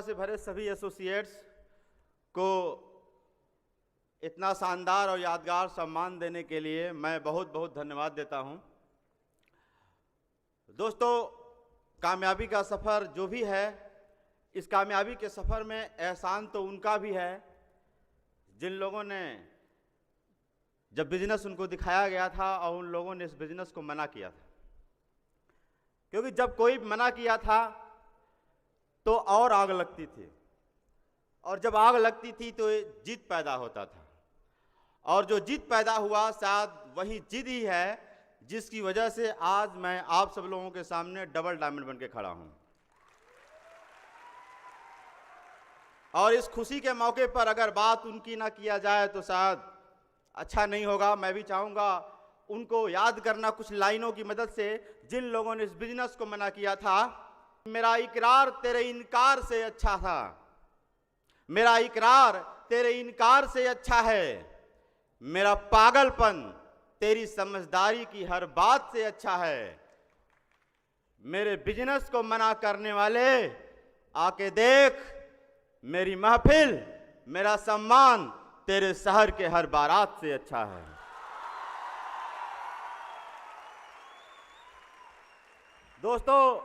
से भरे सभी एसोसिएट्स को इतना शानदार और यादगार सम्मान देने के लिए मैं बहुत बहुत धन्यवाद देता हूं। दोस्तों, कामयाबी का सफ़र जो भी है, इस कामयाबी के सफ़र में एहसान तो उनका भी है जिन लोगों ने, जब बिजनेस उनको दिखाया गया था और उन लोगों ने इस बिजनेस को मना किया था, क्योंकि जब कोई मना किया था तो और आग लगती थी, और जब आग लगती थी तो जिद पैदा होता था, और जो जिद पैदा हुआ शायद वही जिद ही है जिसकी वजह से आज मैं आप सब लोगों के सामने डबल डायमंड बन के खड़ा हूं। और इस खुशी के मौके पर अगर बात उनकी ना किया जाए तो शायद अच्छा नहीं होगा। मैं भी चाहूँगा उनको याद करना कुछ लाइनों की मदद से, जिन लोगों ने इस बिजनेस को मना किया था। मेरा इकरार तेरे इनकार से अच्छा था, मेरा इकरार तेरे इनकार से अच्छा है, मेरा पागलपन तेरी समझदारी की हर बात से अच्छा है। मेरे बिजनेस को मना करने वाले आके देख, मेरी महफिल, मेरा सम्मान तेरे शहर के हर बारात से अच्छा है। दोस्तों,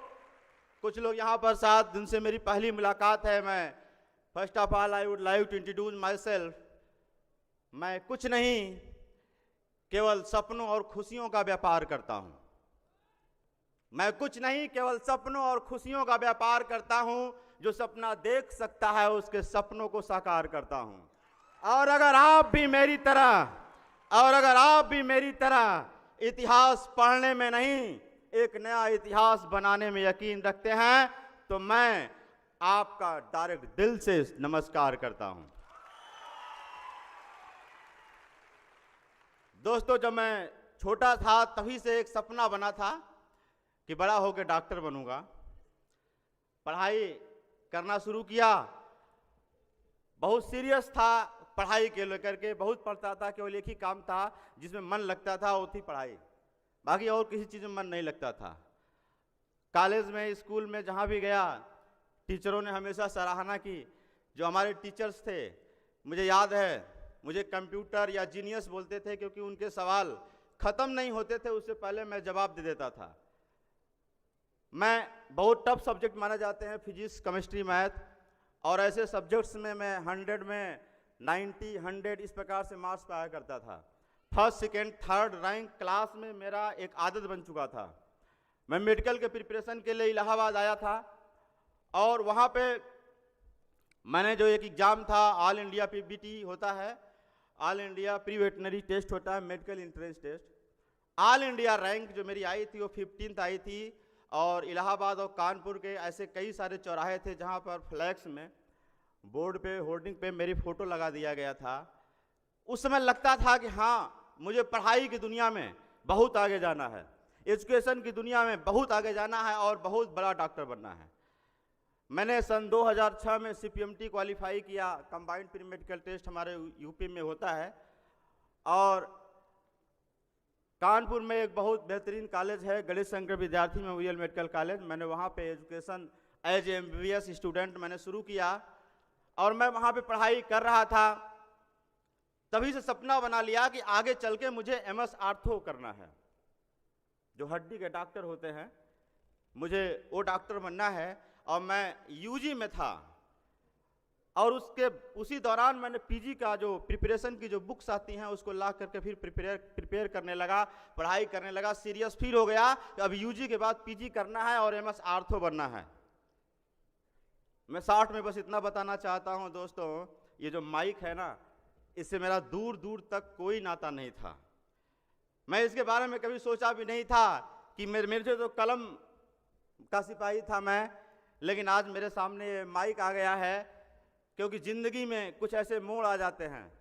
कुछ लोग यहाँ पर साथ जिनसे मेरी पहली मुलाकात है, मैं first of all I would like to introduce my self. मैं कुछ नहीं, केवल सपनों और खुशियों का व्यापार करता हूँ। मैं कुछ नहीं, केवल सपनों और खुशियों का व्यापार करता हूँ। जो सपना देख सकता है उसके सपनों को साकार करता हूँ। और अगर आप भी मेरी तरह इतिहास पढ़ने में नहीं, एक नया इतिहास बनाने में यकीन रखते हैं, तो मैं आपका डायरेक्ट दिल से नमस्कार करता हूं। दोस्तों, जब मैं छोटा था तभी से एक सपना बना था कि बड़ा होकर डॉक्टर बनूंगा। पढ़ाई करना शुरू किया, बहुत सीरियस था पढ़ाई के लेकर के, बहुत पढ़ता था। केवल एक ही काम था जिसमें मन लगता था, वो थी पढ़ाई, बाकी और किसी चीज़ में मन नहीं लगता था। कॉलेज में, स्कूल में जहाँ भी गया, टीचरों ने हमेशा सराहना की। जो हमारे टीचर्स थे, मुझे याद है, मुझे कंप्यूटर या जीनियस बोलते थे, क्योंकि उनके सवाल ख़त्म नहीं होते थे, उससे पहले मैं जवाब दे देता था। मैं बहुत टफ सब्जेक्ट माने जाते हैं फिजिक्स, केमिस्ट्री, मैथ, और ऐसे सब्जेक्ट्स में मैं 100 में 90, 100 इस प्रकार से मार्क्स पाया करता था। First, second, third rank class में मेरा एक आदत बन चुका था। मैं मेडिकल के प्रिपरेशन के लिए इलाहाबाद आया था, और वहाँ पे मैंने जो एक एग्ज़ाम था, ऑल इंडिया पीबीटी होता है, all India pre veterinary test होता है, medical entrance test. All India rank जो मेरी आई थी वो 15th आई थी। और इलाहाबाद और कानपुर के ऐसे कई सारे चौराहे थे जहाँ पर फ्लैक्स में, बोर्ड पे, होर्डिंग पे मेरी फ़ोटो लगा दिया गया था। उस समय लगता था कि हाँ, मुझे पढ़ाई की दुनिया में बहुत आगे जाना है, एजुकेशन की दुनिया में बहुत आगे जाना है और बहुत बड़ा डॉक्टर बनना है। मैंने सन 2006 में CPMT क्वालिफाई किया। कंबाइंड प्री मेडिकल टेस्ट हमारे यूपी में होता है, और कानपुर में एक बहुत बेहतरीन कॉलेज है, गणेश शंकर विद्यार्थी मेमोरियल मेडिकल कॉलेज। मैंने वहाँ पे education as a MBBS student मैंने शुरू किया, और मैं वहाँ पे पढ़ाई कर रहा था। तभी से सपना बना लिया कि आगे चल के मुझे MS आर्थो करना है, जो हड्डी के डॉक्टर होते हैं, मुझे वो डॉक्टर बनना है। और मैं UG में था, और उसी दौरान मैंने PG का जो प्रिपरेशन की जो बुक्स आती हैं उसको ला करके फिर प्रिपेयर करने लगा, पढ़ाई करने लगा। सीरियस फील हो गया कि अब UG के बाद PG करना है और MS आर्थो बनना है। मैं शॉर्ट में बस इतना बताना चाहता हूं दोस्तों, ये जो माइक है ना, इससे मेरा दूर दूर तक कोई नाता नहीं था। मैं इसके बारे में कभी सोचा भी नहीं था कि मेरे से तो कलम का सिपाही था मैं, लेकिन आज मेरे सामने माइक आ गया है, क्योंकि ज़िंदगी में कुछ ऐसे मोड़ आ जाते हैं।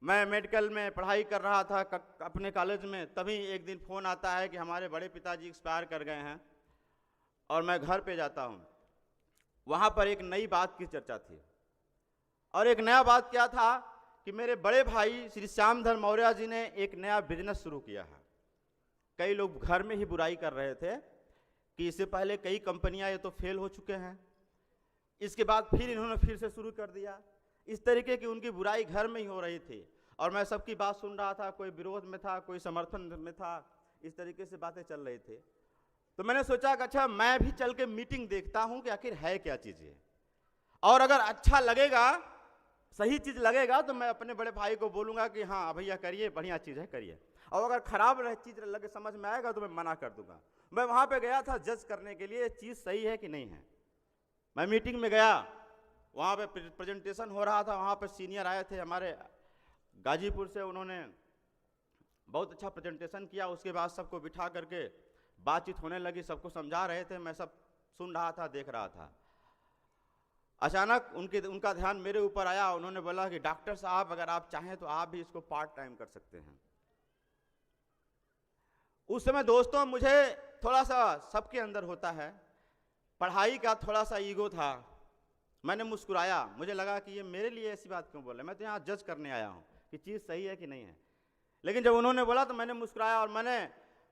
मैं मेडिकल में पढ़ाई कर रहा था अपने कॉलेज में, तभी एक दिन फ़ोन आता है कि हमारे बड़े पिताजी एक्सपायर कर गए हैं, और मैं घर पे जाता हूँ। वहाँ पर एक नई बात की चर्चा थी, और एक नया बात क्या था कि मेरे बड़े भाई श्री श्यामधर मौर्य जी ने एक नया बिजनेस शुरू किया है। कई लोग घर में ही बुराई कर रहे थे कि इससे पहले कई कंपनियां ये तो फेल हो चुके हैं, इसके बाद फिर इन्होंने फिर से शुरू कर दिया। इस तरीके की उनकी बुराई घर में ही हो रही थी और मैं सबकी बात सुन रहा था, कोई विरोध में था, कोई समर्थन में था, इस तरीके से बातें चल रही थी। तो मैंने सोचा कि अच्छा मैं भी चल के मीटिंग देखता हूं कि आखिर है क्या चीज़ है, और अगर अच्छा लगेगा, सही चीज़ लगेगा तो मैं अपने बड़े भाई को बोलूँगा कि हाँ भैया करिए, बढ़िया चीज़ है करिए, और अगर खराब चीज़ लगे समझ में आएगा तो मैं मना कर दूंगा। मैं वहाँ पे गया था जज करने के लिए चीज़ सही है कि नहीं है। मैं मीटिंग में गया, वहाँ पे प्रेजेंटेशन हो रहा था, वहाँ पे सीनियर आए थे हमारे गाजीपुर से, उन्होंने बहुत अच्छा प्रेजेंटेशन किया। उसके बाद सबको बिठा करके बातचीत होने लगी, सबको समझा रहे थे, मैं सब सुन रहा था, देख रहा था। अचानक उनका ध्यान मेरे ऊपर आया। उन्होंने बोला कि डॉक्टर साहब अगर आप चाहें तो आप भी इसको पार्ट टाइम कर सकते हैं। उस समय दोस्तों मुझे थोड़ा सा, सबके अंदर होता है, पढ़ाई का थोड़ा सा ईगो था। मैंने मुस्कुराया, मुझे लगा कि ये मेरे लिए ऐसी बात क्यों बोल रहे, मैं तो यहाँ जज करने आया हूँ कि चीज़ सही है कि नहीं है। लेकिन जब उन्होंने बोला तो मैंने मुस्कुराया और मैंने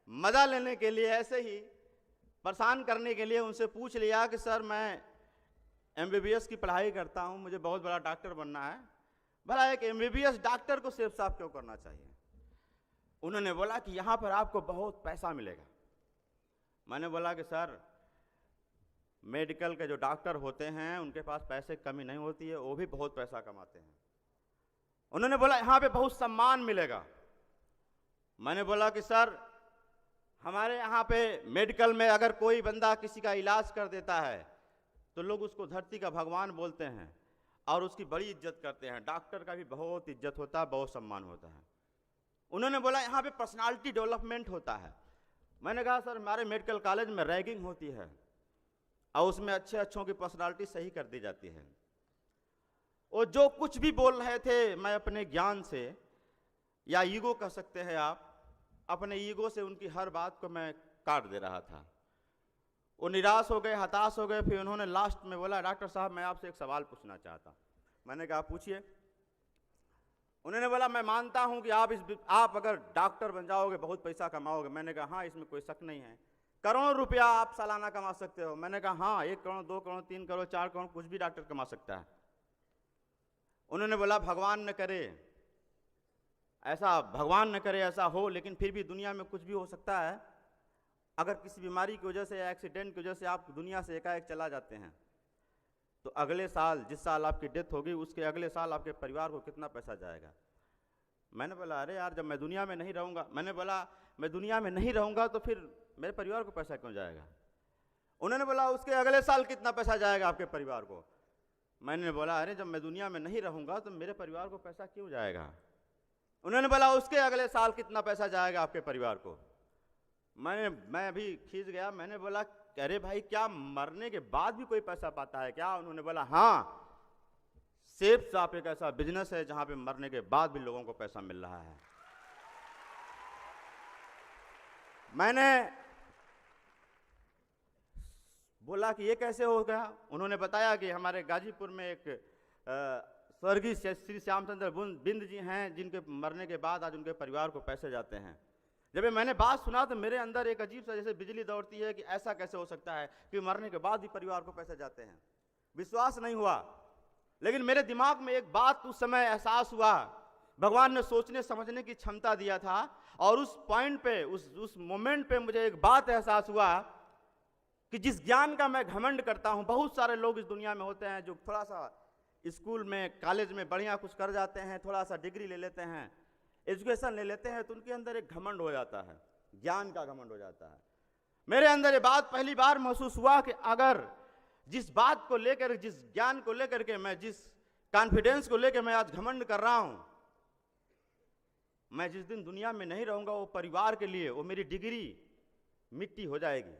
मज़ा लेने के लिए, ऐसे ही परेशान करने के लिए उनसे पूछ लिया कि सर मैं MBBS की पढ़ाई करता हूँ, मुझे बहुत बड़ा डॉक्टर बनना है, भला एक MBBS डॉक्टर को सेब साफ क्यों करना चाहिए। उन्होंने बोला कि यहाँ पर आपको बहुत पैसा मिलेगा। मैंने बोला कि सर मेडिकल के जो डॉक्टर होते हैं उनके पास पैसे की कमी नहीं होती है, वो भी बहुत पैसा कमाते हैं। उन्होंने बोला यहाँ पे बहुत सम्मान मिलेगा। मैंने बोला कि सर हमारे यहाँ पे मेडिकल में अगर कोई बंदा किसी का इलाज कर देता है तो लोग उसको धरती का भगवान बोलते हैं और उसकी बड़ी इज्जत करते हैं। डॉक्टर का भी बहुत इज्जत होता है, बहुत सम्मान होता है। उन्होंने बोला यहाँ पे पर्सनालिटी डेवलपमेंट होता है। मैंने कहा सर हमारे मेडिकल कॉलेज में रैगिंग होती है और उसमें अच्छों की पर्सनालिटी सही कर दी जाती है। वो जो कुछ भी बोल रहे थे, मैं अपने ज्ञान से, या ईगो कह सकते हैं आप, अपने ईगो से उनकी हर बात को मैं काट दे रहा था। वो निराश हो गए, हताश हो गए। फिर उन्होंने लास्ट में बोला डॉक्टर साहब मैं आपसे एक सवाल पूछना चाहता। मैंने कहा पूछिए। उन्होंने बोला मैं मानता हूं कि आप अगर डॉक्टर बन जाओगे बहुत पैसा कमाओगे। मैंने कहा हाँ इसमें कोई शक नहीं है, करोड़ों रुपया आप सालाना कमा सकते हो। मैंने कहा हाँ 1 करोड़ 2 करोड़ 3 करोड़ 4 करोड़ कुछ भी डॉक्टर कमा सकता है। उन्होंने बोला भगवान न करे ऐसा, भगवान न करे ऐसा हो, लेकिन फिर भी दुनिया में कुछ भी हो सकता है। अगर किसी बीमारी की वजह से या एक्सीडेंट की वजह से आप दुनिया से एकाएक चला जाते हैं तो अगले साल, जिस साल आपकी डेथ होगी उसके अगले साल आपके परिवार को कितना पैसा जाएगा। मैंने बोला अरे यार जब मैं दुनिया में नहीं रहूँगा, मैंने बोला मैं दुनिया में नहीं रहूँगा तो फिर मेरे परिवार को पैसा क्यों जाएगा। उन्होंने बोला उसके अगले साल कितना पैसा जाएगा आपके परिवार को। मैंने बोला अरे जब मैं दुनिया में नहीं रहूँगा तो मेरे परिवार को पैसा क्यों जाएगा। उन्होंने बोला उसके अगले साल कितना पैसा जाएगा आपके परिवार को। मैं अभी खींच गया। मैंने बोला अरे भाई क्या मरने के बाद भी कोई पैसा पाता है क्या। उन्होंने बोला हाँ, सेब साफ एक ऐसा बिजनेस है जहां पे मरने के बाद भी लोगों को पैसा मिल रहा है। मैंने बोला कि ये कैसे हो गया। उन्होंने बताया कि हमारे गाजीपुर में एक स्वर्गीय श्री श्यामचंद्र बिंद जी हैं जिनके मरने के बाद आज उनके परिवार को पैसे जाते हैं। जब मैंने बात सुना तो मेरे अंदर एक अजीब सा जैसे बिजली दौड़ती है कि ऐसा कैसे हो सकता है कि मरने के बाद भी परिवार को पैसे जाते हैं। विश्वास नहीं हुआ, लेकिन मेरे दिमाग में एक बात उस समय एहसास हुआ। भगवान ने सोचने समझने की क्षमता दिया था और उस पॉइंट पे, उस मोमेंट पे मुझे एक बात एहसास हुआ कि जिस ज्ञान का मैं घमंड करता हूँ, बहुत सारे लोग इस दुनिया में होते हैं जो थोड़ा सा स्कूल में कॉलेज में बढ़िया कुछ कर जाते हैं, थोड़ा सा डिग्री ले लेते हैं, एजुकेशन ले लेते हैं, तो उनके अंदर एक घमंड हो जाता है, ज्ञान का घमंड हो जाता है। मेरे अंदर ये बात पहली बार महसूस हुआ कि अगर जिस बात को लेकर, जिस ज्ञान को लेकर के, मैं जिस कॉन्फिडेंस को लेकर मैं आज घमंड कर रहा हूं, मैं जिस दिन दुनिया में नहीं रहूंगा वो परिवार के लिए वो मेरी डिग्री मिट्टी हो जाएगी।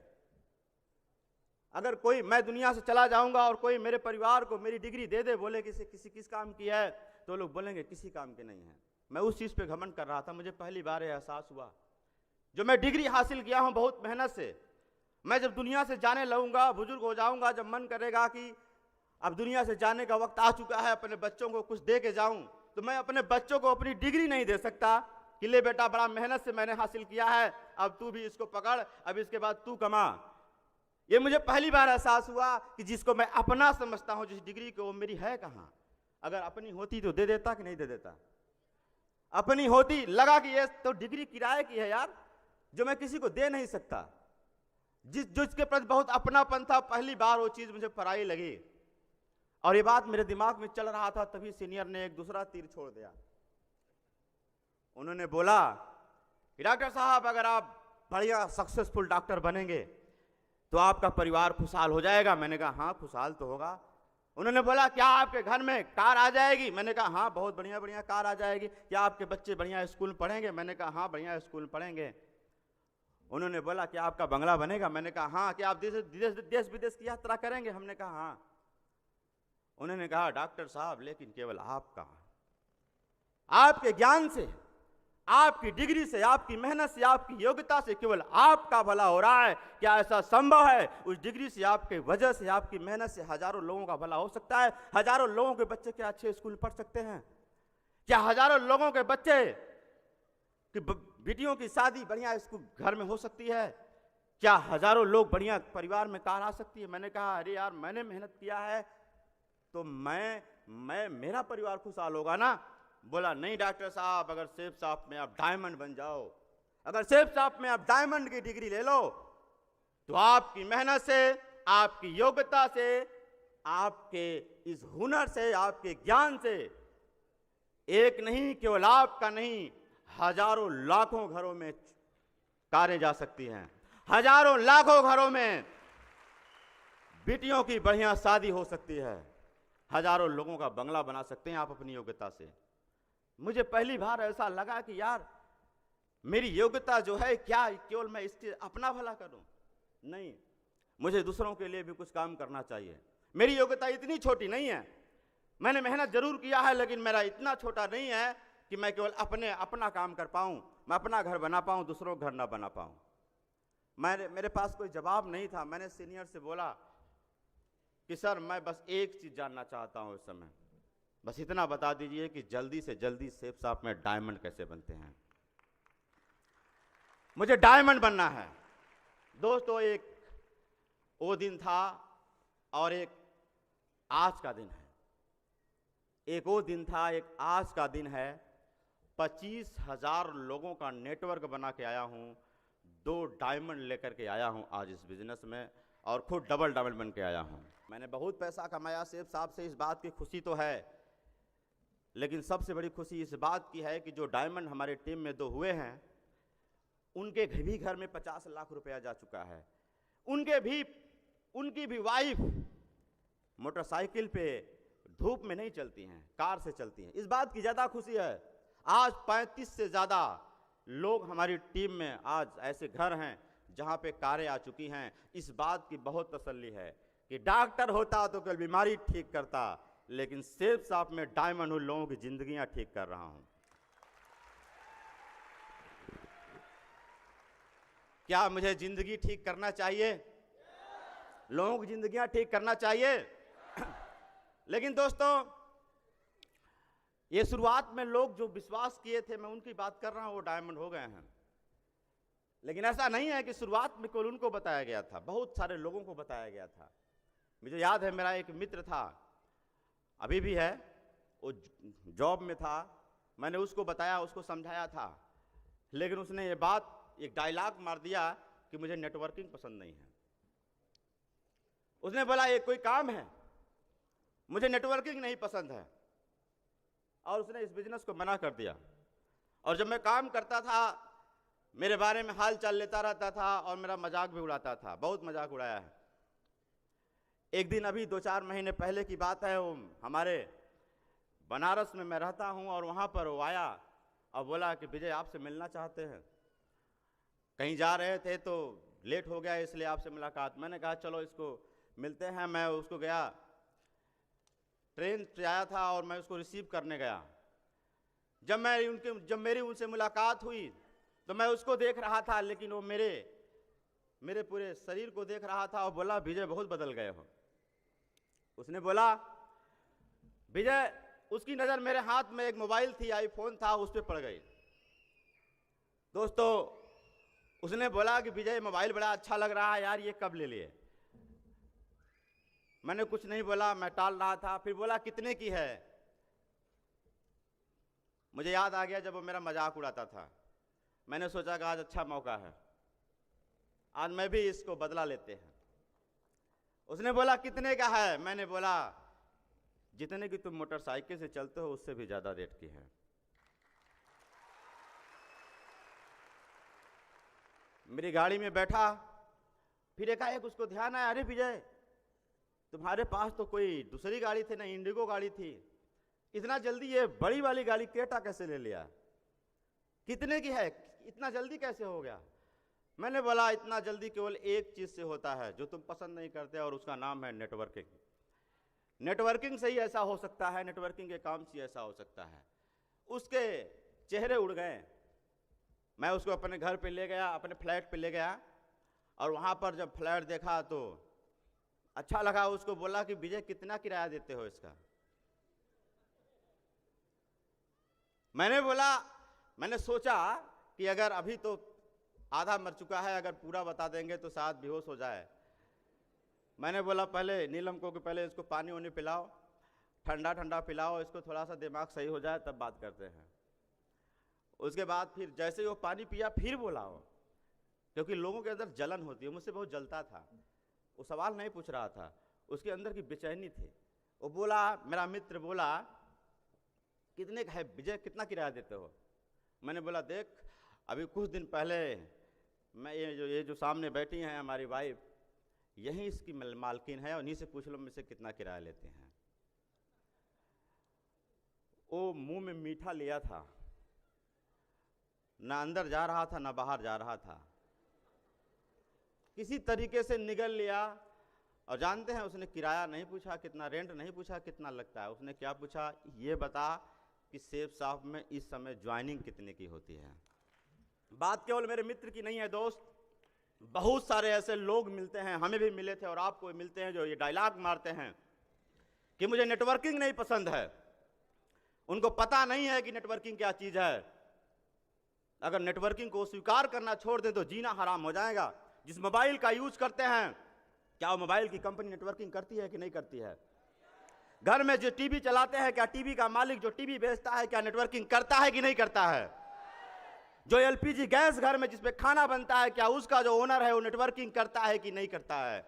अगर कोई, मैं दुनिया से चला जाऊंगा और कोई मेरे परिवार को मेरी डिग्री दे दे, बोले किस काम की है, तो लोग बोलेंगे किसी काम की नहीं है। मैं उस चीज़ पे घमंड कर रहा था। मुझे पहली बार एहसास हुआ, जो मैं डिग्री हासिल किया हूं बहुत मेहनत से, मैं जब दुनिया से जाने लगूंगा, बुजुर्ग हो जाऊंगा, जब मन करेगा कि अब दुनिया से जाने का वक्त आ चुका है, अपने बच्चों को कुछ दे के जाऊं, तो मैं अपने बच्चों को अपनी डिग्री नहीं दे सकता कि ले बेटा बड़ा मेहनत से मैंने हासिल किया है, अब तू भी इसको पकड़, अब इसके बाद तू कमा। ये मुझे पहली बार एहसास हुआ कि जिसको मैं अपना समझता हूं, जिस डिग्री को, वो मेरी है कहाँ। अगर अपनी होती तो दे देता कि नहीं दे देता। अपनी होती, लगा कि ये तो डिग्री किराए की है यार, जो मैं किसी को दे नहीं सकता। जिसके प्रति बहुत अपनापन था, पहली बार वो चीज मुझे पराई लगी। और ये बात मेरे दिमाग में चल रहा था, तभी सीनियर ने एक दूसरा तीर छोड़ दिया। उन्होंने बोला कि डॉक्टर साहब, अगर आप बढ़िया सक्सेसफुल डॉक्टर बनेंगे तो आपका परिवार खुशहाल हो जाएगा। मैंने कहा हाँ, खुशहाल तो होगा। उन्होंने बोला क्या आपके घर में कार आ जाएगी? मैंने कहा हाँ, बहुत बढ़िया बढ़िया कार आ जाएगी। क्या आपके बच्चे बढ़िया स्कूल पढ़ेंगे? मैंने कहा हाँ, बढ़िया स्कूल पढ़ेंगे। उन्होंने बोला क्या आपका बंगला बनेगा? मैंने कहा हाँ। क्या आप देश विदेश की यात्रा करेंगे? हमने कहा हाँ। उन्होंने कहा डॉक्टर साहब, लेकिन केवल आपका, आपके ज्ञान से, आपकी डिग्री से, आपकी मेहनत से, आपकी योग्यता से केवल आपका भला हो रहा है। क्या ऐसा संभव है? उस डिग्री से, आपके वजह से, आपकी मेहनत से हजारों लोगों का भला हो सकता है। हजारों लोगों के बच्चे क्या अच्छे स्कूल पढ़ सकते हैं? क्या हजारों लोगों के बच्चे कि बेटियों की शादी बढ़िया स्कूल घर में हो सकती है? क्या हजारों लोग बढ़िया परिवार में कार आ सकती है? मैंने कहा अरे यार, मैंने मेहनत किया है तो मैं मेरा परिवार खुशहाल होगा ना। बोला नहीं डॉक्टर साहब, अगर शेफ साहब में आप डायमंड बन जाओ, अगर शेफ साहब में आप डायमंड की डिग्री ले लो, तो आपकी मेहनत से, आपकी योग्यता से, आपके इस हुनर से, आपके ज्ञान से, एक नहीं, केवल आपका नहीं, हजारों लाखों घरों में कारें जा सकती हैं। हजारों लाखों घरों में बेटियों की बढ़िया शादी हो सकती है। हजारों लोगों का बंगला बना सकते हैं आप अपनी योग्यता से। मुझे पहली बार ऐसा लगा कि यार, मेरी योग्यता जो है, क्या केवल मैं इसके अपना भला करूं? नहीं, मुझे दूसरों के लिए भी कुछ काम करना चाहिए। मेरी योग्यता इतनी छोटी नहीं है। मैंने मेहनत जरूर किया है, लेकिन मेरा इतना छोटा नहीं है कि मैं केवल अपना काम कर पाऊं, मैं अपना घर बना पाऊं, दूसरों का घर ना बना पाऊं। मेरे पास कोई जवाब नहीं था। मैंने सीनियर से बोला कि सर, मैं बस एक चीज जानना चाहता हूं इस समय, बस इतना बता दीजिए कि जल्दी से जल्दी शेफ साहब में डायमंड कैसे बनते हैं। मुझे डायमंड बनना है। दोस्तों, एक वो दिन था और एक आज का दिन है। एक वो दिन था, एक आज का दिन है। 25,000 लोगों का नेटवर्क बना के आया हूं, 2 डायमंड लेकर के आया हूं आज इस बिजनेस में, और खुद डबल डायमंड बन के आया हूं। मैंने बहुत पैसा कमाया शेफ साहब से, इस बात की खुशी तो है, लेकिन सबसे बड़ी खुशी इस बात की है कि जो डायमंड हमारे टीम में 2 हुए हैं, उनके भी घर में 50 लाख रुपया जा चुका है। उनकी भी वाइफ मोटरसाइकिल पे धूप में नहीं चलती हैं, कार से चलती हैं। इस बात की ज़्यादा खुशी है। आज 35 से ज़्यादा लोग हमारी टीम में, आज ऐसे घर हैं जहां पे कारें आ चुकी हैं। इस बात की बहुत तसल्ली है कि डॉक्टर होता तो केवल बीमारी ठीक करता, लेकिन शेफ साहब में डायमंड उन लोगों की जिंदगियां ठीक कर रहा हूं। क्या मुझे जिंदगी ठीक करना चाहिए? लोगों की जिंदगियां ठीक करना चाहिए। लेकिन दोस्तों, ये शुरुआत में लोग जो विश्वास किए थे, मैं उनकी बात कर रहा हूं, वो डायमंड हो गए हैं। लेकिन ऐसा नहीं है कि शुरुआत में केवल उनको बताया गया था, बहुत सारे लोगों को बताया गया था। मुझे याद है, मेरा एक मित्र था, अभी भी है, वो जॉब में था। मैंने उसको बताया, उसको समझाया था, लेकिन उसने ये बात, एक डायलॉग मार दिया कि मुझे नेटवर्किंग पसंद नहीं है। उसने बोला ये कोई काम है, मुझे नेटवर्किंग नहीं पसंद है, और उसने इस बिजनेस को मना कर दिया। और जब मैं काम करता था, मेरे बारे में हाल चाल लेता रहता था और मेरा मजाक भी उड़ाता था, बहुत मजाक उड़ाया है। एक दिन, अभी 2-4 महीने पहले की बात है, वो हमारे बनारस में मैं रहता हूँ, और वहाँ पर वो आया और बोला कि विजय, आपसे मिलना चाहते हैं। कहीं जा रहे थे तो लेट हो गया, इसलिए आपसे मुलाकात। मैंने कहा चलो इसको मिलते हैं। मैं उसको गया, ट्रेन से आया था और मैं उसको रिसीव करने गया। जब मेरी उनसे मुलाकात हुई तो मैं उसको देख रहा था, लेकिन वो मेरे पूरे शरीर को देख रहा था, और बोला विजय बहुत बदल गए हो। उसने बोला विजय, उसकी नज़र मेरे हाथ में एक मोबाइल थी, आईफोन था, उस पर पड़ गई। दोस्तों, उसने बोला कि विजय, मोबाइल बड़ा अच्छा लग रहा है यार, ये कब ले लिए? मैंने कुछ नहीं बोला, मैं टाल रहा था। फिर बोला कितने की है। मुझे याद आ गया जब वो मेरा मजाक उड़ाता था। मैंने सोचा कि आज अच्छा मौका है, आज मैं भी इसको बदला लेते हैं। उसने बोला कितने का है। मैंने बोला जितने की तुम मोटरसाइकिल से चलते हो उससे भी ज्यादा रेट की है। मेरी गाड़ी में बैठा, फिर एकाएक उसको ध्यान आया, अरे विजय तुम्हारे पास तो कोई दूसरी गाड़ी थी ना, इंडिगो गाड़ी थी, इतना जल्दी ये बड़ी वाली गाड़ी क्रेटा कैसे ले लिया, कितने की है, इतना जल्दी कैसे हो गया। मैंने बोला इतना जल्दी केवल एक चीज से होता है जो तुम पसंद नहीं करते, और उसका नाम है नेटवर्किंग। नेटवर्किंग से ही ऐसा हो सकता है, नेटवर्किंग के काम से ऐसा हो सकता है। उसके चेहरे उड़ गए। मैं उसको अपने घर पे ले गया, अपने फ्लैट पे ले गया, और वहां पर जब फ्लैट देखा तो अच्छा लगा। उसको बोला कि विजय कितना किराया देते हो इसका। मैंने सोचा कि अगर अभी तो आधा मर चुका है, अगर पूरा बता देंगे तो शायद बेहोश हो जाए। मैंने बोला पहले नीलम को कि पहले इसको पानी वानी पिलाओ, ठंडा ठंडा पिलाओ, इसको थोड़ा सा दिमाग सही हो जाए तब बात करते हैं। उसके बाद फिर जैसे ही वो पानी पिया फिर बोला वो, क्योंकि लोगों के अंदर जलन होती है, मुझसे बहुत जलता था। वो सवाल नहीं पूछ रहा था, उसके अंदर की बेचैनी थी। वो बोला, मेरा मित्र बोला कितने का है विजय, कितना किराया देते हो। मैंने बोला देख अभी कुछ दिन पहले मैं ये जो सामने बैठी हैं हमारी वाइफ, यही इसकी मालकिन है, और इन्हीं से पूछ लो मुझसे कितना किराया लेते हैं। वो मुंह में मीठा लिया था, ना अंदर जा रहा था ना बाहर जा रहा था, किसी तरीके से निगल लिया। और जानते हैं उसने किराया नहीं पूछा कितना, रेंट नहीं पूछा कितना लगता है, उसने क्या पूछा, ये बता कि सेफ शॉप में इस समय ज्वाइनिंग कितने की होती है। बात केवल मेरे मित्र की नहीं है दोस्त, बहुत सारे ऐसे लोग मिलते हैं, हमें भी मिले थे और आपको भी मिलते हैं, जो ये डायलॉग मारते हैं कि मुझे नेटवर्किंग नहीं पसंद है। उनको पता नहीं है कि नेटवर्किंग क्या चीज है। अगर नेटवर्किंग को स्वीकार करना छोड़ दें तो जीना हराम हो जाएगा। जिस मोबाइल का यूज करते हैं, क्या वो मोबाइल की कंपनी नेटवर्किंग करती है कि नहीं करती है। घर में जो टीवी चलाते हैं, क्या टीवी का मालिक जो टीवी बेचता है क्या नेटवर्किंग करता है कि नहीं करता है। जो एलपीजी गैस घर में जिसपे खाना बनता है, क्या उसका जो ओनर है वो नेटवर्किंग करता है कि नहीं करता है।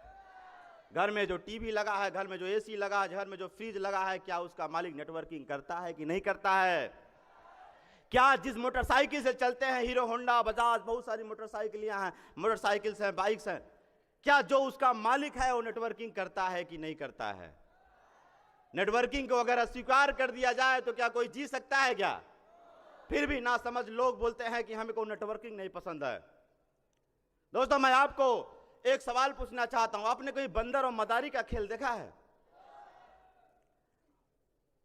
घर में जो टीवी लगा है, घर में जो एसी लगा है, घर में जो फ्रिज लगा है, क्या उसका मालिक नेटवर्किंग करता है कि नहीं करता है। क्या जिस मोटरसाइकिल से चलते हैं, हीरो होंडा बजाज बहुत सारी मोटरसाइकिलियां हैं, मोटरसाइकिल्स हैं, बाइक्स हैं, क्या जो उसका मालिक है वो नेटवर्किंग करता है कि नहीं करता है। नेटवर्किंग को अगर अस्वीकार कर दिया जाए तो क्या कोई जी सकता है क्या। फिर भी ना समझ लोग बोलते हैं कि हमें को नेटवर्किंग नहीं पसंद है। दोस्तों मैं आपको एक सवाल पूछना चाहता हूं, आपने कोई बंदर और मदारी का खेल देखा है।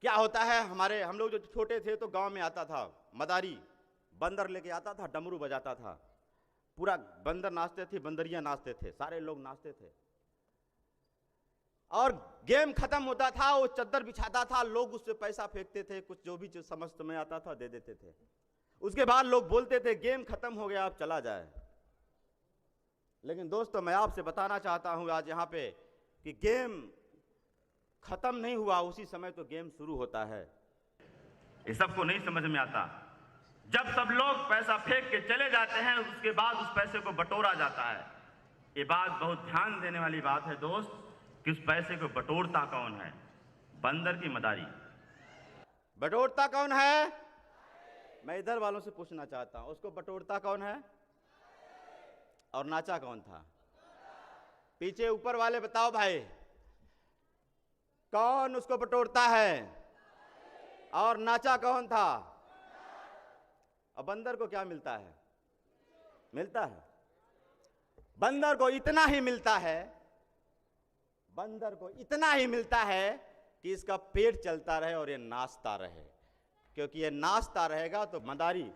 क्या होता है, हम लोग जो छोटे थे तो गांव में आता था मदारी, बंदर लेके आता था, डमरू बजाता था, पूरा बंदर नाचते थे, बंदरियां नाचते थे, सारे लोग नाचते थे, और गेम खत्म होता था, वो चद्दर बिछाता था, लोग उससे पैसा फेंकते थे, कुछ जो भी जो समझ में आता था दे देते थे। उसके बाद लोग बोलते थे गेम खत्म हो गया अब चला जाए। लेकिन दोस्तों मैं आपसे बताना चाहता हूं आज यहां पे कि गेम खत्म नहीं हुआ, उसी समय तो गेम शुरू होता है। ये सबको नहीं समझ में आता। जब सब लोग पैसा फेंक के चले जाते हैं उसके बाद उस पैसे को बटोरा जाता है। ये बात बहुत ध्यान देने वाली बात है दोस्त कि उस पैसे को बटोरता कौन है। बंदर की मदारी बटोरता कौन है। मैं इधर वालों से पूछना चाहता हूं, उसको बटोरता कौन है और नाचा कौन था। पीछे ऊपर वाले बताओ भाई, कौन उसको बटोरता है और नाचा कौन था। अब बंदर को क्या मिलता है, मिलता है बंदर को इतना ही मिलता है, बंदर को इतना ही मिलता है कि इसका पेट चलता रहे और ये नाचता रहे, क्योंकि ये नाचता रहेगा तो मदारी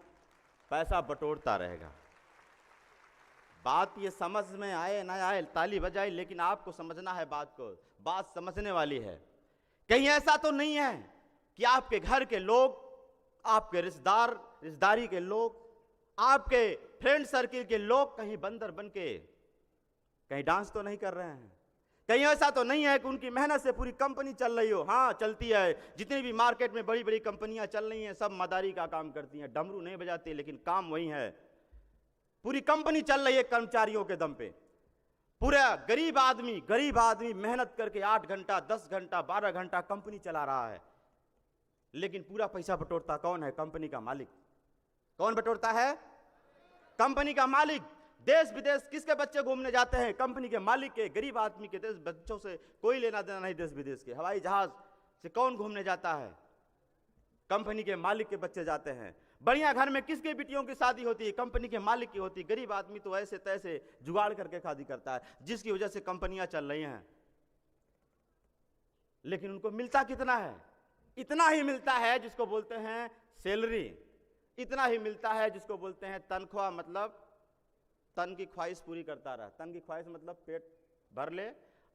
पैसा बटोरता रहेगा। बात ये समझ में आए ना आए ताली बजाई, लेकिन आपको समझना है बात को, बात समझने वाली है। कहीं ऐसा तो नहीं है कि आपके घर के लोग, आपके रिश्तेदारी के लोग, आपके फ्रेंड सर्किल के लोग कहीं बंदर बन के कहीं डांस तो नहीं कर रहे हैं, कहीं ऐसा तो नहीं है कि उनकी मेहनत से पूरी कंपनी चल रही हो। हाँ चलती है, जितनी भी मार्केट में बड़ी बड़ी कंपनियां चल रही हैं सब मदारी का काम करती हैं, डमरू नहीं बजाती लेकिन काम वही है। पूरी कंपनी चल रही है कर्मचारियों के दम पे। पूरा गरीब आदमी मेहनत करके 8 घंटा 10 घंटा 12 घंटा कंपनी चला रहा है, लेकिन पूरा पैसा बटोरता कौन है? कंपनी का मालिक। कौन बटोरता है? कंपनी का मालिक। देश विदेश किसके बच्चे घूमने जाते हैं? कंपनी के मालिक के। गरीब आदमी के देश बच्चों से कोई लेना देना नहीं। देश विदेश के हवाई जहाज से कौन घूमने जाता है? कंपनी के मालिक के बच्चे जाते हैं। बढ़िया घर में किसके बेटियों की शादी होती है? कंपनी के मालिक की होती है। गरीब आदमी तो ऐसे तैसे जुगाड़ करके शादी करता है, जिसकी वजह से कंपनियां चल रही हैं। लेकिन उनको मिलता कितना है? इतना ही मिलता है जिसको बोलते हैं सैलरी, इतना ही मिलता है जिसको बोलते हैं तनख्वाह। मतलब तन की ख्वाहिश पूरी करता रहा। तन की ख्वाहिश मतलब पेट भर ले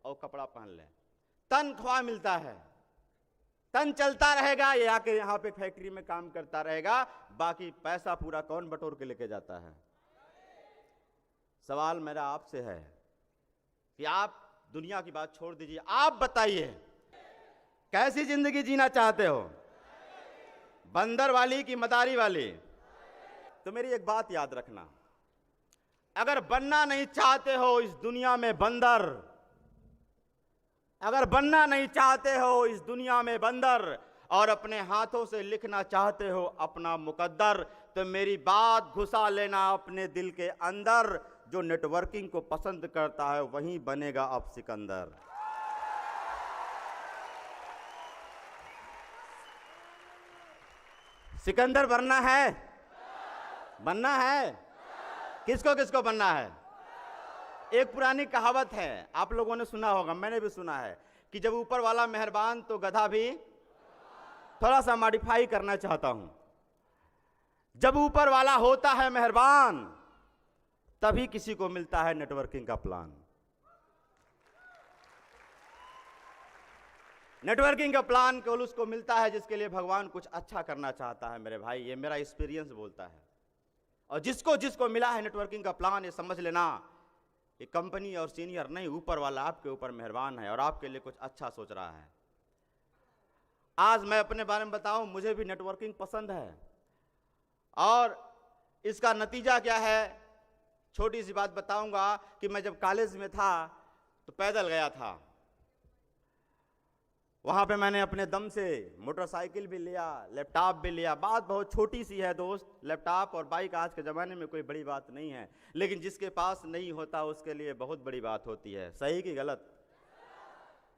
और कपड़ा पहन ले, तनख्वाह मिलता है। तन चलता रहेगा, ये आके यहाँ पे फैक्ट्री में काम करता रहेगा, बाकी पैसा पूरा कौन बटोर के लेके जाता है? सवाल मेरा आपसे है कि आप दुनिया की बात छोड़ दीजिए, आप बताइए कैसी जिंदगी जीना चाहते हो? बंदर वाली कि मदारी वाली? तो मेरी एक बात याद रखना, अगर बनना नहीं चाहते हो इस दुनिया में बंदर, अगर बनना नहीं चाहते हो इस दुनिया में बंदर और अपने हाथों से लिखना चाहते हो अपना मुकद्दर, तो मेरी बात घुसा लेना अपने दिल के अंदर। जो नेटवर्किंग को पसंद करता है वही बनेगा अब सिकंदर। सिकंदर बनना है? बनना है? किसको किसको बनना है? एक पुरानी कहावत है, आप लोगों ने सुना होगा, मैंने भी सुना है, कि जब ऊपर वाला मेहरबान तो गधा भी। थोड़ा सा मॉडिफाई करना चाहता हूं, जब ऊपर वाला होता है मेहरबान तभी किसी को मिलता है नेटवर्किंग का प्लान। नेटवर्किंग का प्लान केवल उसको मिलता है जिसके लिए भगवान कुछ अच्छा करना चाहता है। मेरे भाई, ये मेरा एक्सपीरियंस बोलता है। और जिसको जिसको मिला है नेटवर्किंग का प्लान, ये समझ लेना कि कंपनी और सीनियर नहीं, ऊपर वाला आपके ऊपर मेहरबान है और आपके लिए कुछ अच्छा सोच रहा है। आज मैं अपने बारे में बताऊं, मुझे भी नेटवर्किंग पसंद है और इसका नतीजा क्या है, छोटी सी बात बताऊंगा कि मैं जब कॉलेज में था तो पैदल गया था। वहां पे मैंने अपने दम से मोटरसाइकिल भी लिया, लैपटॉप भी लिया। बात बहुत छोटी सी है दोस्त, लैपटॉप और बाइक आज के ज़माने में कोई बड़ी बात नहीं है, लेकिन जिसके पास नहीं होता उसके लिए बहुत बड़ी बात होती है। सही कि गलत?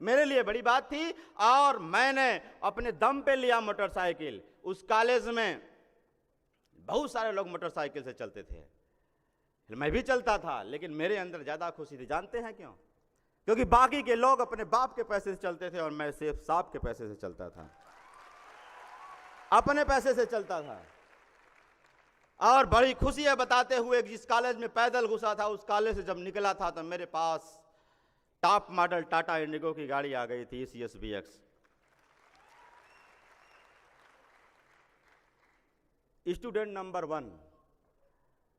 मेरे लिए बड़ी बात थी और मैंने अपने दम पे लिया मोटरसाइकिल। उस कॉलेज में बहुत सारे लोग मोटरसाइकिल से चलते थे, मैं भी चलता था, लेकिन मेरे अंदर ज़्यादा खुशी थी। जानते हैं क्यों? क्योंकि बाकी के लोग अपने बाप के पैसे से चलते थे और मैं सिर्फ साहब के पैसे से चलता था, अपने पैसे से चलता था। और बड़ी खुशी है बताते हुए, जिस कॉलेज में पैदल घुसा था उस कॉलेज से जब निकला था तो मेरे पास टॉप मॉडल टाटा इंडिगो की गाड़ी आ गई थी, CSBX। Student number 1।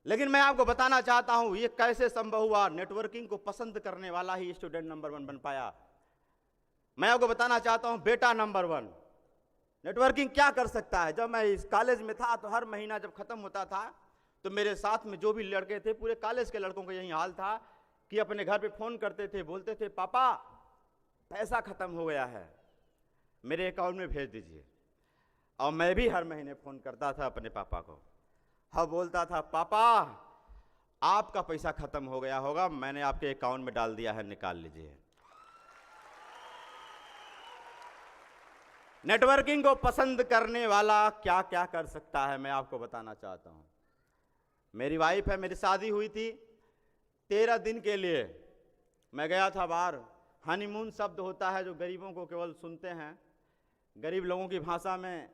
लेकिन मैं आपको बताना चाहता हूं ये कैसे संभव हुआ। नेटवर्किंग को पसंद करने वाला ही स्टूडेंट नंबर 1 बन पाया। मैं आपको बताना चाहता हूं बेटा नंबर 1 नेटवर्किंग क्या कर सकता है। जब मैं इस कॉलेज में था तो हर महीना जब खत्म होता था तो मेरे साथ में जो भी लड़के थे, पूरे कॉलेज के लड़कों का यही हाल था कि अपने घर पे फोन करते थे, बोलते थे पापा पैसा खत्म हो गया है, मेरे अकाउंट में भेज दीजिए। और मैं भी हर महीने फोन करता था अपने पापा को, हाँ बोलता था पापा आपका पैसा खत्म हो गया होगा, मैंने आपके अकाउंट में डाल दिया है, निकाल लीजिए। नेटवर्किंग को पसंद करने वाला क्या क्या कर सकता है मैं आपको बताना चाहता हूं। मेरी वाइफ है, मेरी शादी हुई थी 13 दिन के लिए मैं गया था बाहर। हनीमून शब्द होता है जो गरीबों को केवल सुनते हैं, गरीब लोगों की भाषा में,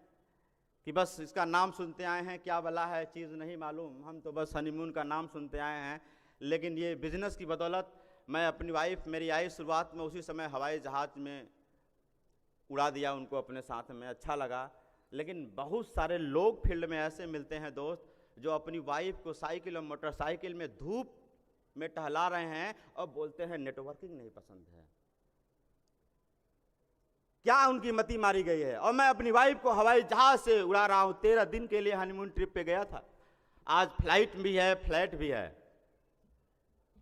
कि बस इसका नाम सुनते आए हैं, क्या भला है चीज़ नहीं मालूम, हम तो बस हनीमून का नाम सुनते आए हैं। लेकिन ये बिजनेस की बदौलत मैं अपनी वाइफ, मेरी आई शुरुआत में उसी समय हवाई जहाज़ में उड़ा दिया उनको अपने साथ में, अच्छा लगा। लेकिन बहुत सारे लोग फील्ड में ऐसे मिलते हैं दोस्त जो अपनी वाइफ को साइकिल और मोटरसाइकिल में धूप में टहला रहे हैं और बोलते हैं नेटवर्किंग नहीं पसंद है। क्या उनकी मति मारी गई है। और मैं अपनी वाइफ को हवाई जहाज से उड़ा रहा हूं। 13 दिन के लिए हनीमून ट्रिप पे गया था, आज फ्लाइट भी है, फ्लैट भी है।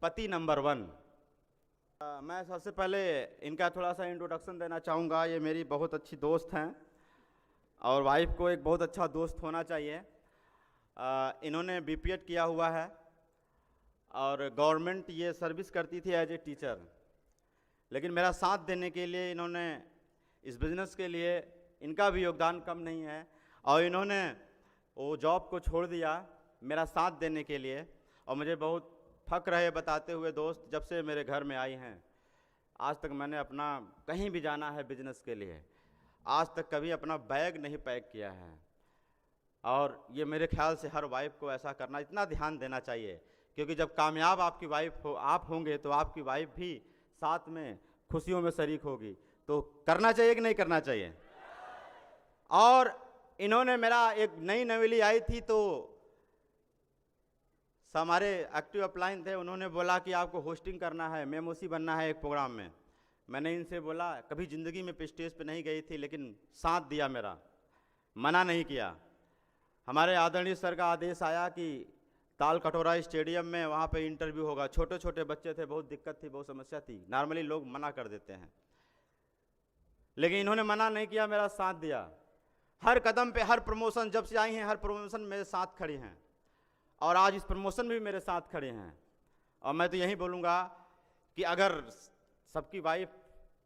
पति नंबर 1। मैं सबसे पहले इनका थोड़ा सा इंट्रोडक्शन देना चाहूँगा। ये मेरी बहुत अच्छी दोस्त हैं और वाइफ को एक बहुत अच्छा दोस्त होना चाहिए। इन्होंने बीपीएड किया हुआ है और गवर्नमेंट ये सर्विस करती थी एज ए टीचर, लेकिन मेरा साथ देने के लिए इन्होंने इस बिज़नेस के लिए इनका भी योगदान कम नहीं है और इन्होंने वो जॉब को छोड़ दिया मेरा साथ देने के लिए। और मुझे बहुत फ़ख्र है बताते हुए दोस्त, जब से मेरे घर में आई हैं आज तक मैंने अपना कहीं भी जाना है बिजनेस के लिए, आज तक कभी अपना बैग नहीं पैक किया है। और ये मेरे ख्याल से हर वाइफ को ऐसा करना, इतना ध्यान देना चाहिए, क्योंकि जब कामयाब आपकी वाइफ हो, आप होंगे तो आपकी वाइफ भी साथ में खुशियों में शरीक होगी। तो करना चाहिए कि नहीं करना चाहिए। और इन्होंने मेरा एक नई नवेली आई थी तो हमारे एक्टिव अपलाइन थे, उन्होंने बोला कि आपको होस्टिंग करना है, मेमोसी बनना है एक प्रोग्राम में। मैंने इनसे बोला, कभी ज़िंदगी में स्टेज पे नहीं गई थी लेकिन साथ दिया मेरा, मना नहीं किया। हमारे आदरणीय सर का आदेश आया कि ताल कटोरा स्टेडियम में वहाँ पे इंटरव्यू होगा। छोटे छोटे बच्चे थे, बहुत दिक्कत थी, बहुत समस्या थी। नॉर्मली लोग मना कर देते हैं, लेकिन इन्होंने मना नहीं किया, मेरा साथ दिया। हर कदम पे, हर प्रमोशन जब से आई हैं, हर प्रमोशन मेरे साथ खड़ी हैं और आज इस प्रमोशन में भी मेरे साथ खड़े हैं। और मैं तो यही बोलूँगा कि अगर सबकी वाइफ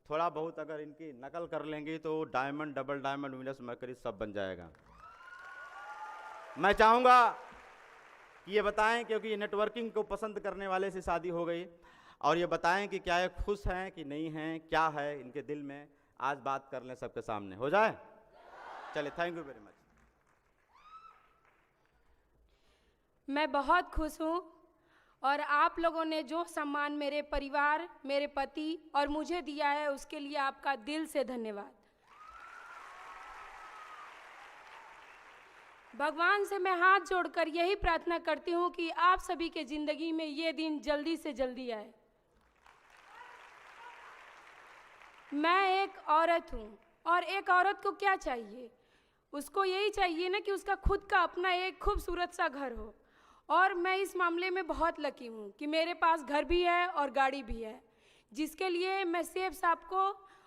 थोड़ा बहुत अगर इनकी नकल कर लेंगी तो diamond, double diamond, Venus mercury सब बन जाएगा। मैं चाहूँगा कि ये बताएं, क्योंकि ये नेटवर्किंग को पसंद करने वाले से शादी हो गई, और ये बताएं कि क्या ये खुश हैं कि नहीं हैं, क्या है इनके दिल में। आज बात कर लें सबके सामने, हो जाए। चलिए, थैंक यू वेरी मच। मैं बहुत खुश हूँ और आप लोगों ने जो सम्मान मेरे परिवार, मेरे पति और मुझे दिया है उसके लिए आपका दिल से धन्यवाद। भगवान से मैं हाथ जोड़कर यही प्रार्थना करती हूँ कि आप सभी के ज़िंदगी में ये दिन जल्दी से जल्दी आए। मैं एक औरत हूँ और एक औरत को क्या चाहिए? उसको यही चाहिए ना कि उसका खुद का अपना एक खूबसूरत सा घर हो। और मैं इस मामले में बहुत लकी हूँ कि मेरे पास घर भी है और गाड़ी भी है, जिसके लिए मैं सेफ साहब को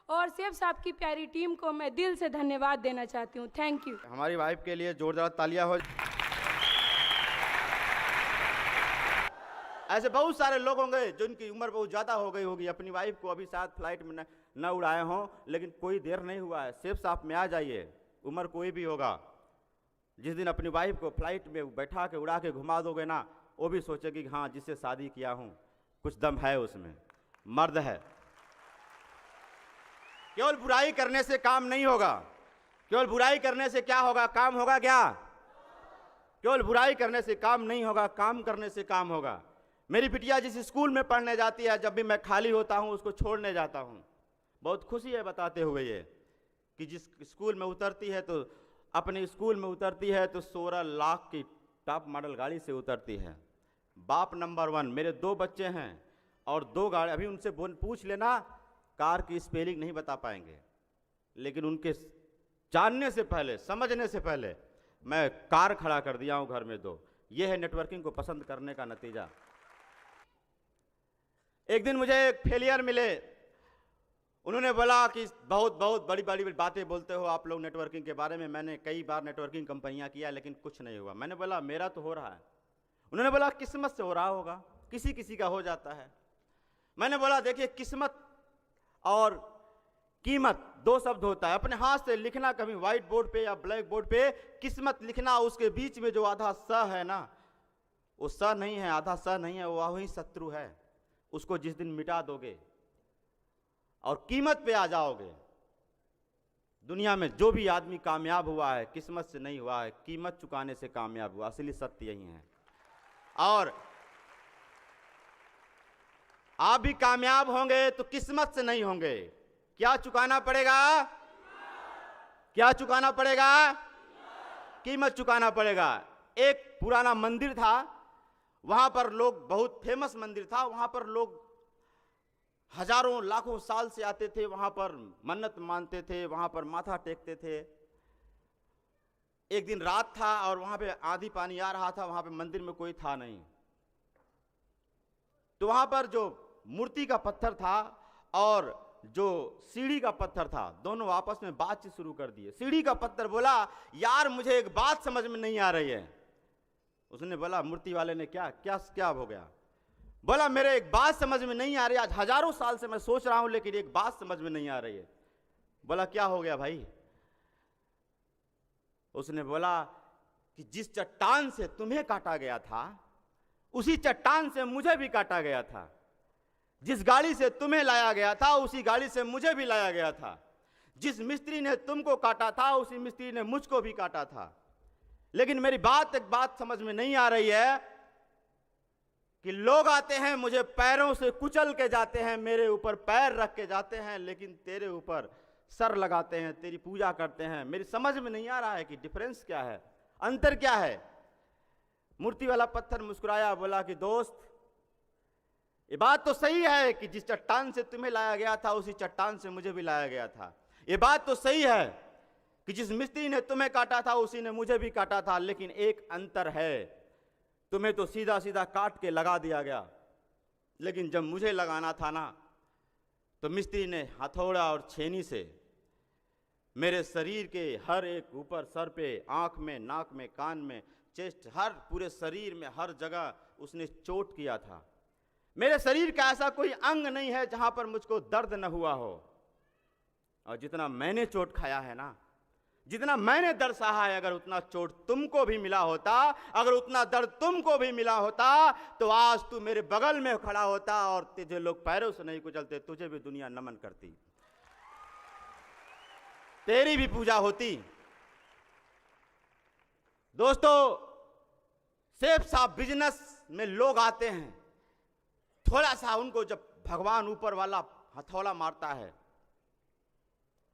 और सेफ साहब की प्यारी टीम को मैं दिल से धन्यवाद देना चाहती हूँ। Thank you. हमारी वाइफ के लिए जोरदार तालियां हो। ऐसे बहुत सारे लोग होंगे जिनकी उम्र बहुत ज़्यादा हो गई होगी, अपनी वाइफ को अभी साथ फ्लाइट में न उड़ाए हों, लेकिन कोई देर नहीं हुआ है, सेफ साहब में आ जाइए। उम्र कोई भी होगा, जिस दिन अपनी वाइफ को फ्लाइट में बैठा के उड़ा के घुमा दोगे ना, वो भी सोचेगी कि हाँ, जिससे शादी किया हूँ कुछ दम है उसमें, मर्द है। केवल बुराई करने से काम नहीं होगा। केवल बुराई करने से क्या होगा? काम होगा क्या? केवल बुराई करने से काम नहीं होगा, काम करने से काम होगा। मेरी बिटिया जिस स्कूल में पढ़ने जाती है, जब भी मैं खाली होता हूँ उसको छोड़ने जाता हूँ। बहुत खुशी है बताते हुए ये कि जिस स्कूल में उतरती है तो अपने स्कूल में उतरती है तो 16 लाख की टॉप मॉडल गाड़ी से उतरती है। बाप नंबर 1। मेरे 2 बच्चे हैं और 2 गाड़ी। अभी उनसे पूछ लेना, कार की स्पेलिंग नहीं बता पाएंगे, लेकिन उनके जानने से पहले, समझने से पहले मैं कार खड़ा कर दिया हूँ घर में 2। ये है नेटवर्किंग को पसंद करने का नतीजा। एक दिन मुझे एक फेलियर मिले, उन्होंने बोला कि बहुत बड़ी बड़ी बातें बोलते हो आप लोग नेटवर्किंग के बारे में। मैंने कई बार नेटवर्किंग कंपनियां किया लेकिन कुछ नहीं हुआ। मैंने बोला मेरा तो हो रहा है। उन्होंने बोला किस्मत से हो रहा होगा, किसी किसी का हो जाता है। मैंने बोला देखिए, किस्मत और कीमत 2 शब्द होता है। अपने हाथ से लिखना कभी व्हाइट बोर्ड पे या ब्लैक बोर्ड पे, किस्मत लिखना, उसके बीच में जो आधा स है ना, वो स नहीं है, आधा स नहीं है, वो वही शत्रु है। उसको जिस दिन मिटा दोगे और कीमत पे आ जाओगे। दुनिया में जो भी आदमी कामयाब हुआ है किस्मत से नहीं हुआ है, कीमत चुकाने से कामयाब हुआ। असली सत्य यही है। और आप भी कामयाब होंगे तो किस्मत से नहीं होंगे। क्या चुकाना पड़ेगा? क्या चुकाना पड़ेगा? कीमत चुकाना पड़ेगा। एक पुराना मंदिर था, वहां पर लोग, बहुत फेमस मंदिर था, वहां पर लोग हजारों लाखों साल से आते थे, वहां पर मन्नत मानते थे, वहां पर माथा टेकते थे। एक दिन रात था और वहां पे आंधी पानी आ रहा था, वहां पे मंदिर में कोई था नहीं। तो वहां पर जो मूर्ति का पत्थर था और जो सीढ़ी का पत्थर था, दोनों आपस में बातचीत शुरू कर दिए। सीढ़ी का पत्थर बोला, यार मुझे एक बात समझ में नहीं आ रही है। उसने बोला, मूर्ति वाले ने, क्या क्या क्या हो गया? बोला, मेरे एक बात समझ में नहीं आ रही, आज हजारों साल से मैं सोच रहा हूं लेकिन एक बात समझ में नहीं आ रही है। बोला, क्या हो गया भाई? उसने बोला कि जिस चट्टान से तुम्हें काटा गया था, उसी चट्टान से मुझे भी काटा गया था। जिस गाड़ी से तुम्हें लाया गया था, उसी गाड़ी से मुझे भी लाया गया था। जिस मिस्त्री ने तुमको काटा था, उसी मिस्त्री ने मुझको भी काटा था। लेकिन मेरी एक बात समझ में नहीं आ रही है कि लोग आते हैं, मुझे पैरों से कुचल के जाते हैं, मेरे ऊपर पैर रख के जाते हैं, लेकिन तेरे ऊपर सर लगाते हैं, तेरी पूजा करते हैं। मेरी समझ में नहीं आ रहा है कि डिफरेंस क्या है, अंतर क्या है। मूर्ति वाला पत्थर मुस्कुराया, बोला कि दोस्त, ये बात तो सही है कि जिस चट्टान से तुम्हें लाया गया था, उसी चट्टान से मुझे भी लाया गया था। ये बात तो सही है कि जिस मिस्त्री ने तुम्हें काटा था, उसी ने मुझे भी काटा था। लेकिन एक अंतर है, तुम्हें तो सीधा सीधा काट के लगा दिया गया, लेकिन जब मुझे लगाना था ना, तो मिस्त्री ने हथौड़ा और छेनी से मेरे शरीर के हर एक, ऊपर सर पे, आंख में, नाक में, कान में, चेस्ट, हर पूरे शरीर में हर जगह उसने चोट किया था। मेरे शरीर का ऐसा कोई अंग नहीं है जहां पर मुझको दर्द न हुआ हो। और जितना मैंने चोट खाया है ना, जितना मैंने दर्द सहा है, अगर उतना चोट तुमको भी मिला होता, अगर उतना दर्द तुमको भी मिला होता, तो आज तू मेरे बगल में खड़ा होता और तुझे लोग पैरों से नहीं कुचलते, तुझे भी दुनिया नमन करती, तेरी भी पूजा होती। दोस्तों, सेफ साहब बिजनेस में लोग आते हैं, थोड़ा सा उनको जब भगवान ऊपर वाला हथौड़ा मारता है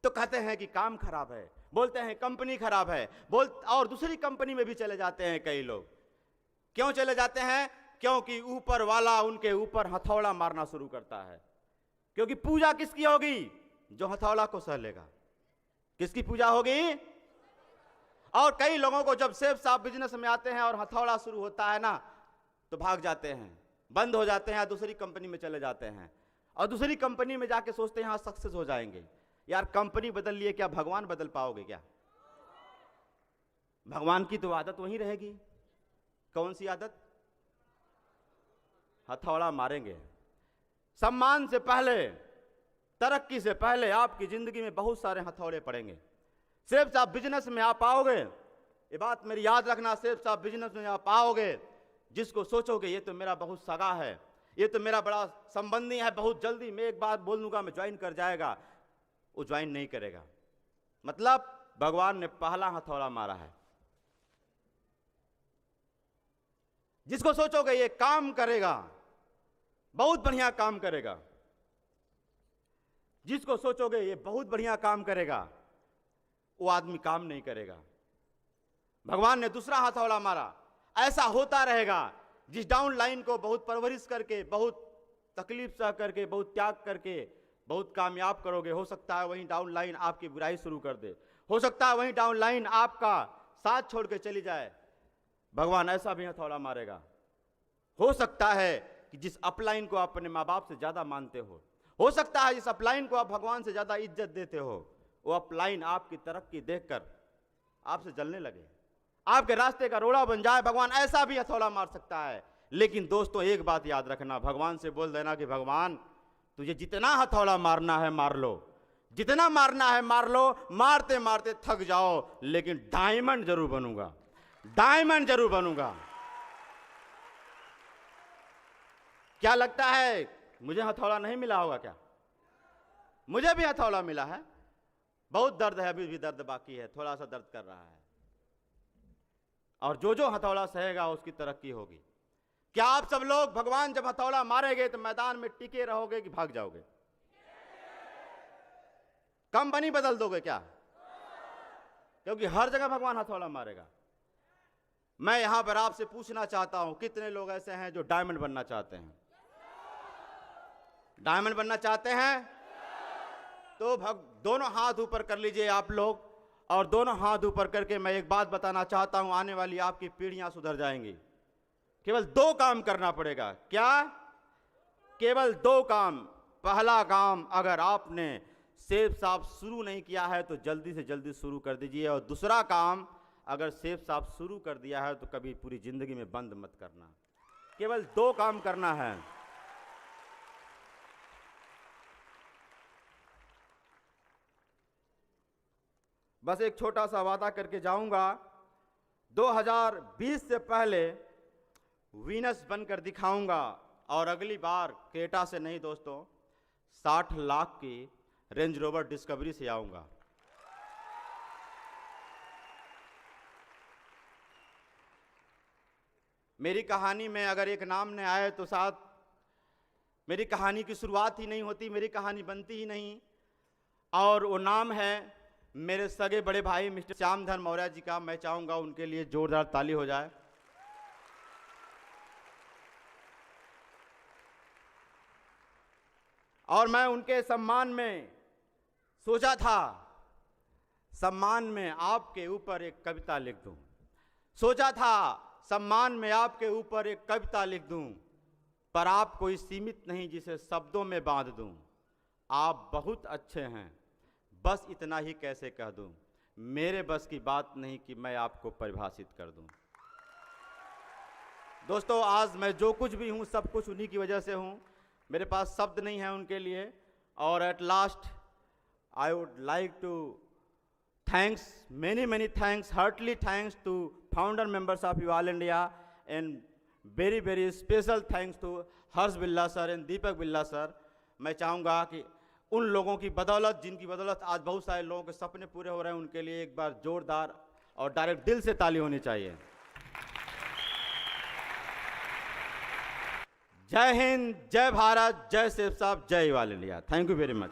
तो कहते हैं कि काम खराब है, बोलते हैं कंपनी खराब है, और दूसरी कंपनी में भी चले जाते हैं कई लोग। क्यों चले जाते हैं? क्योंकि ऊपर वाला उनके ऊपर हथौड़ा मारना शुरू करता है। क्योंकि पूजा किसकी होगी? जो हथौड़ा को सह लेगा। किसकी पूजा होगी? और कई लोगों को जब सेफ साहब बिजनेस में आते हैं और हथौड़ा शुरू होता है ना, तो भाग जाते हैं, बंद हो जाते हैं, दूसरी कंपनी में चले जाते हैं। और दूसरी कंपनी में जाके सोचते हैं यहां सक्सेस हो जाएंगे। यार, कंपनी बदल लिए, क्या भगवान बदल पाओगे क्या? भगवान की तो आदत वहीं रहेगी। कौन सी आदत? हथौड़ा मारेंगे। सम्मान से पहले, तरक्की से पहले आपकी जिंदगी में बहुत सारे हथौड़े पड़ेंगे। सिर्फ आप बिजनेस में आप आओगे, ये बात मेरी याद रखना, सिर्फ आप बिजनेस में आप आओगे, जिसको सोचोगे ये तो मेरा बहुत सगा है, ये तो मेरा बड़ा संबंधी है, बहुत जल्दी मैं एक बात बोल दूंगा, मैं ज्वाइन कर जाएगा, वो ज्वाइन नहीं करेगा। मतलब भगवान ने पहला हथौड़ा मारा है। जिसको सोचोगे ये काम करेगा, बहुत बढ़िया काम करेगा, जिसको सोचोगे ये बहुत बढ़िया काम करेगा, वो आदमी काम नहीं करेगा। भगवान ने दूसरा हथौड़ा मारा। ऐसा होता रहेगा, जिस डाउन लाइन को बहुत परवरिश करके, बहुत तकलीफ सह करके, बहुत त्याग करके बहुत कामयाब करोगे, हो सकता है वहीं डाउन लाइन आपकी बुराई शुरू कर दे, हो सकता है वहीं डाउन लाइन आपका साथ छोड़ के चली जाए। भगवान ऐसा भी हथौड़ा मारेगा। हो सकता है कि जिस अपलाइन को आप अपने माँ बाप से ज्यादा मानते हो सकता है जिस अपलाइन को आप भगवान से ज्यादा इज्जत देते हो, वो अपलाइन आपकी तरक्की देखकर आपसे जलने लगे, आपके रास्ते का रोड़ा बन जाए। भगवान ऐसा भी हथौड़ा मार सकता है। लेकिन दोस्तों, एक बात याद रखना, भगवान से बोल देना कि भगवान तुझे जितना हथौड़ा मारना है मार लो, जितना मारना है मार लो, मारते मारते थक जाओ, लेकिन डायमंड जरूर बनूंगा, डायमंड जरूर बनूंगा। क्या लगता है मुझे हथौड़ा नहीं मिला होगा क्या? मुझे भी हथौड़ा मिला है। बहुत दर्द है, अभी भी दर्द बाकी है, थोड़ा सा दर्द कर रहा है। और जो जो हथौड़ा सहेगा उसकी तरक्की होगी। क्या आप सब लोग भगवान जब हथौड़ा मारेंगे तो मैदान में टिके रहोगे कि भाग जाओगे? कंपनी बदल दोगे क्या? क्योंकि हर जगह भगवान हथौड़ा मारेगा। मैं यहां पर आपसे पूछना चाहता हूं, कितने लोग ऐसे हैं जो डायमंड बनना चाहते हैं? डायमंड बनना चाहते हैं तो दोनों हाथ ऊपर कर लीजिए आप लोग, और दोनों हाथ ऊपर करके मैं एक बात बताना चाहता हूं, आने वाली आपकी पीढ़ियां सुधर जाएंगी। केवल 2 काम करना पड़ेगा। क्या? केवल 2 काम। पहला काम, अगर आपने सेब साफ शुरू नहीं किया है तो जल्दी से जल्दी शुरू कर दीजिए, और दूसरा काम, अगर सेब साफ शुरू कर दिया है तो कभी पूरी जिंदगी में बंद मत करना। केवल 2 काम करना है। बस एक छोटा सा वादा करके जाऊंगा, 2020 से पहले वीनस बनकर दिखाऊंगा, और अगली बार क्रेटा से नहीं दोस्तों, 60 लाख की रेंज रोवर डिस्कवरी से आऊंगा। मेरी कहानी में अगर एक नाम न आए तो साथ मेरी कहानी की शुरुआत ही नहीं होती, मेरी कहानी बनती ही नहीं। और वो नाम है मेरे सगे बड़े भाई मिस्टर श्यामधन मौर्य जी का। मैं चाहूंगा उनके लिए जोरदार ताली हो जाए। और मैं उनके सम्मान में सोचा था, सम्मान में आपके ऊपर एक कविता लिख दूं। सोचा था सम्मान में आपके ऊपर एक कविता लिख दूं, पर आप कोई सीमित नहीं जिसे शब्दों में बांध दूं। आप बहुत अच्छे हैं, बस इतना ही कैसे कह दूं। मेरे बस की बात नहीं कि मैं आपको परिभाषित कर दूं। दोस्तों, आज मैं जो कुछ भी हूं सब कुछ उन्हीं की वजह से हूं। मेरे पास शब्द नहीं है उनके लिए। और at last I would like to thanks, many thanks, heartily thanks to founder members of You All India, and very special thanks to हर्ष बिल्ला सर एंड दीपक बिल्ला सर। मैं चाहूँगा कि उन लोगों की बदौलत, जिनकी बदौलत आज बहुत सारे लोगों के सपने पूरे हो रहे हैं, उनके लिए एक बार जोरदार और डायरेक्ट दिल से ताली होनी चाहिए। जय हिंद, जय भारत, जय सेब साहब, जय You All India। Thank you very much.